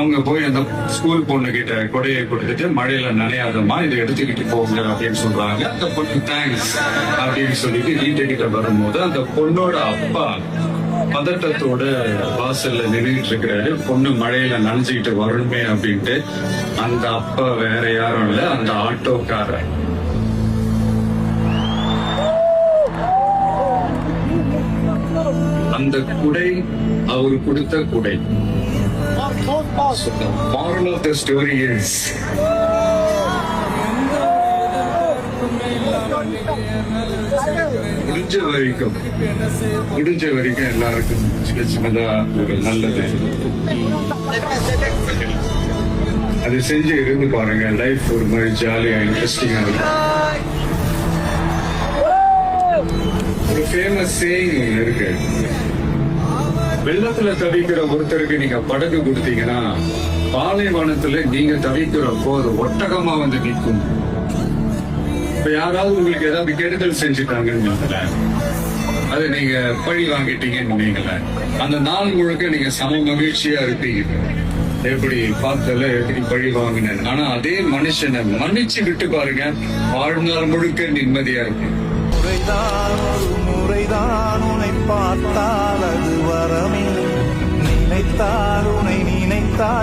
அவங்க போய் அந்த ஸ்கூல் பொண்ணு கிட்ட கொடையை கொடுத்துட்டு மழையில நனையாதமா இதை எடுத்துக்கிட்டு போங்க அப்படின்னு சொல்றாங்க. அந்த பொண்ணு தேங்க்ஸ் அப்படின்னு சொல்லிட்டு வீட்டுக்கிட்ட வரும்போது அந்த பொண்ணோட அப்பா பதட்டத்தோட வாசல்ல நின்றுட்டு இருக்கிறாரு. பொண்ணு மழையில நனைஞ்சுக்கிட்டு வரணுமே அப்படின்ட்டு. அந்த அப்பா வேற யாரும் இல்ல, அந்த ஆட்டோக்காரர். அந்த குடை அவரு கொடுத்த குடை. So the moral of the story is முடிஞ்ச வரைக்கும் எல்லாருக்கும் சின்ன சின்னதா ஒரு நல்லது அது செஞ்சு இருந்து பாருங்க. லைஃப் ஒரு மாதிரி ஜாலியா இன்ட்ரெஸ்டிங்கா இருக்கும். ஒரு ஃபேமஸ் சேயிங் இருக்கு, வெள்ளத்துல தவிக்கிற ஒருத்தருக்கு நீங்க படகு கொடுத்தீங்கன்னா பாலைவனத்துல நீங்க தவிக்கிறப்போ அது ஒட்டகமா வந்து நிற்கும். இப்ப யாராவது உங்களுக்கு ஏதாவது கெடுதல் செஞ்சுட்டாங்கன்னு அதை நீங்க பழி வாங்கிட்டீங்கன்னு நீங்களேன், அந்த நாள் முழுக்க நீங்க சம மகிழ்ச்சியா இருப்பீங்க. எப்படி பார்த்தல எப்படி பழி வாங்கினேன். ஆனா அதே மனுஷனை மன்னிச்சு விட்டு பாருங்க, வாழ்நாள் முழுக்க நிம்மதியா இருக்கு. முறைதான் உன்னை பார்த்தால் அது வரமே, நினைத்தால் உன்னை நினைத்தால்